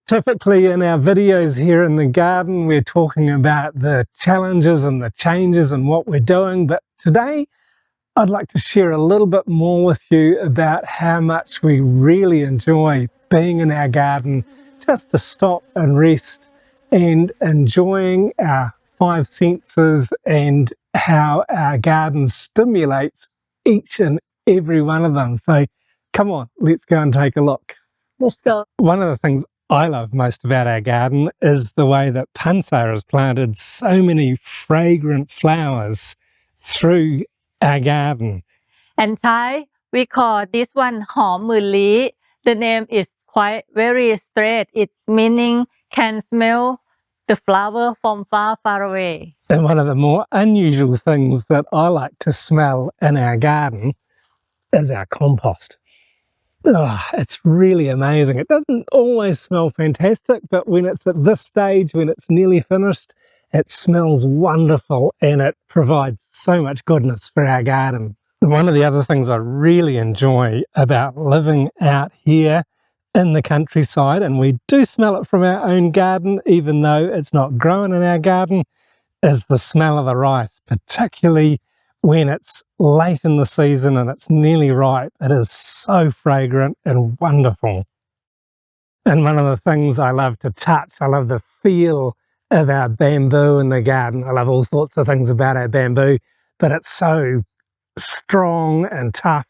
Typically in our videos here in the garden, we're talking about the challenges and the changes and what we're doing, but today I'd like to share a little bit more with you about how much we really enjoy being in our garden, just to stop and rest and enjoying our five senses and how our garden stimulates each and every one of them. So come on, let's go and take a look. Let's go. One of the things I love most about our garden is the way that Pansa has planted so many fragrant flowers through our garden. And Thai, we call this one Hom Muli. The name is quite very straight. It meaning can smell the flower from far, far away. And one of the more unusual things that I like to smell in our garden is our compost. Oh, it's really amazing. It doesn't always smell fantastic, but when it's at this stage, when it's nearly finished, it smells wonderful and it provides so much goodness for our garden. One of the other things I really enjoy about living out here in the countryside, and we do smell it from our own garden, even though it's not grown in our garden, is the smell of the rice, particularly when it's late in the season and it's nearly ripe. It is so fragrant and wonderful. And one of the things I love to touch, I love the feel of our bamboo in the garden. I love all sorts of things about our bamboo, but it's so strong and tough,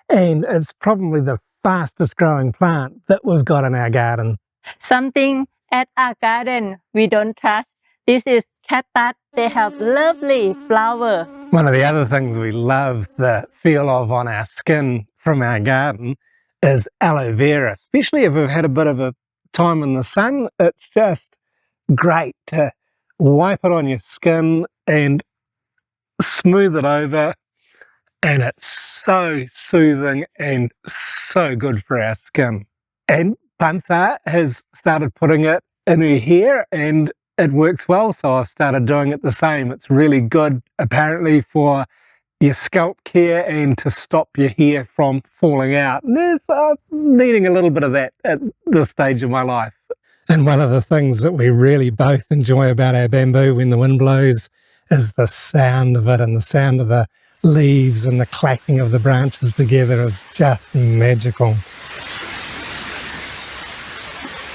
and it's probably the fastest growing plant that we've got in our garden. Something at our garden we don't touch. This is cactus. They have lovely flower. One of the other things we love the feel of on our skin from our garden is aloe vera, especially if we've had a bit of a time in the sun. It's just great to wipe it on your skin and smooth it over, and it's so soothing and so good for our skin. And Pansa has started putting it in her hair and it works well, so I've started doing it the same. It's really good apparently for your scalp care and to stop your hair from falling out. And there's needing a little bit of that at this stage of my life. And one of the things that we really both enjoy about our bamboo when the wind blows is the sound of it, and the sound of the leaves and the clacking of the branches together is just magical.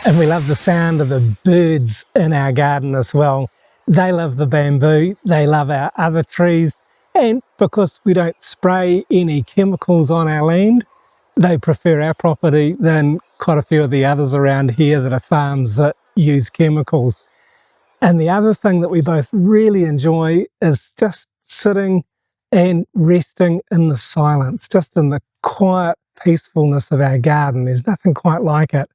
And we love the sound of the birds in our garden as well. They love the bamboo, they love our other trees, and because we don't spray any chemicals on our land, they prefer our property than quite a few of the others around here that are farms that use chemicals. And the other thing that we both really enjoy is just sitting and resting in the silence, just in the quiet peacefulness of our garden. There's nothing quite like it.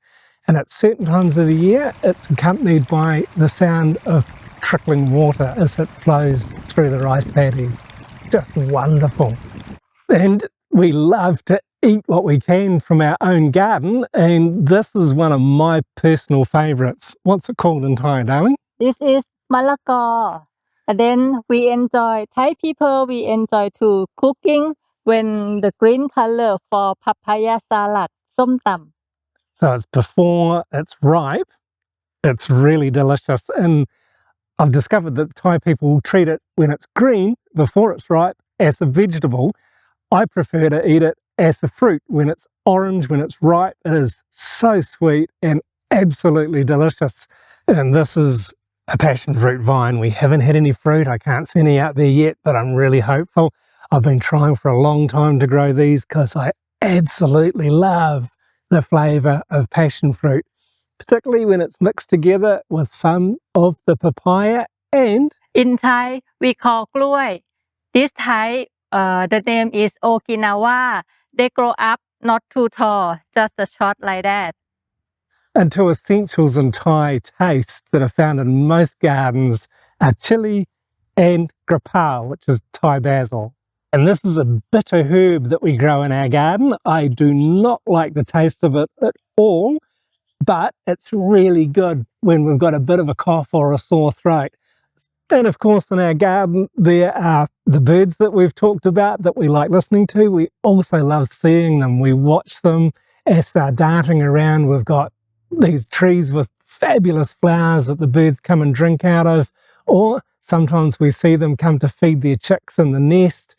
And at certain times of the year, it's accompanied by the sound of trickling water as it flows through the rice paddies. Just wonderful. And we love to eat what we can from our own garden, and this is one of my personal favourites. What's it called in Thai, darling? This is malakor. And then we enjoy, Thai people, we enjoy to cooking when the green color for papaya salad, som tam. So it's before it's ripe. It's really delicious. And I've discovered that Thai people treat it when it's green, before it's ripe, as a vegetable. I prefer to eat it as a fruit when it's orange, when it's ripe. It is so sweet and absolutely delicious. And this is a passion fruit vine. We haven't had any fruit. I can't see any out there yet, but I'm really hopeful. I've been trying for a long time to grow these because I absolutely love the flavour of passion fruit, particularly when it's mixed together with some of the papaya. And in Thai, we call gluai. This Thai, the name is Okinawa. They grow up not too tall, just a short like that. And two essentials in Thai taste that are found in most gardens are chili and grapau, which is Thai basil. And this is a bitter herb that we grow in our garden. I do not like the taste of it at all, but it's really good when we've got a bit of a cough or a sore throat. And of course, in our garden, there are the birds that we've talked about that we like listening to. We also love seeing them. We watch them as they're darting around. We've got these trees with fabulous flowers that the birds come and drink out of, or sometimes we see them come to feed their chicks in the nest.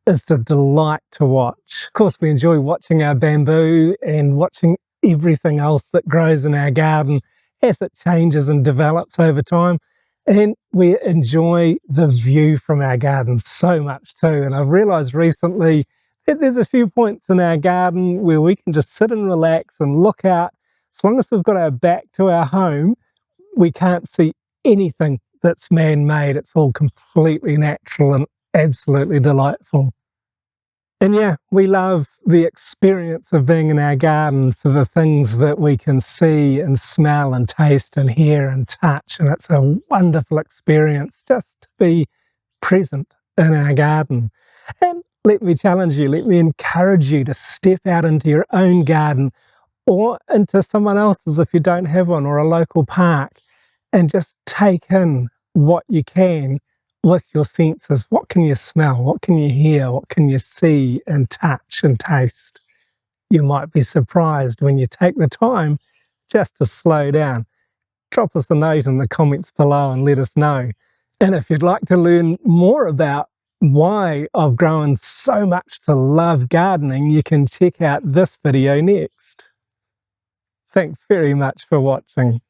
It's a delight to watch. Of course, we enjoy watching our bamboo and watching everything else that grows in our garden as it changes and develops over time. And we enjoy the view from our garden so much too. And I've realised recently that there's a few points in our garden where we can just sit and relax and look out. As long as we've got our back to our home, we can't see anything that's man-made. It's all completely natural and absolutely delightful. And yeah, we love the experience of being in our garden for the things that we can see and smell and taste and hear and touch. And it's a wonderful experience just to be present in our garden. And let me challenge you, let me encourage you to step out into your own garden or into someone else's if you don't have one, or a local park, and just take in what you can with your senses. What can you smell? What can you hear? What can you see and touch and taste? You might be surprised when you take the time just to slow down. Drop us a note in the comments below and let us know. And if you'd like to learn more about why I've grown so much to love gardening, you can check out this video next. Thanks very much for watching.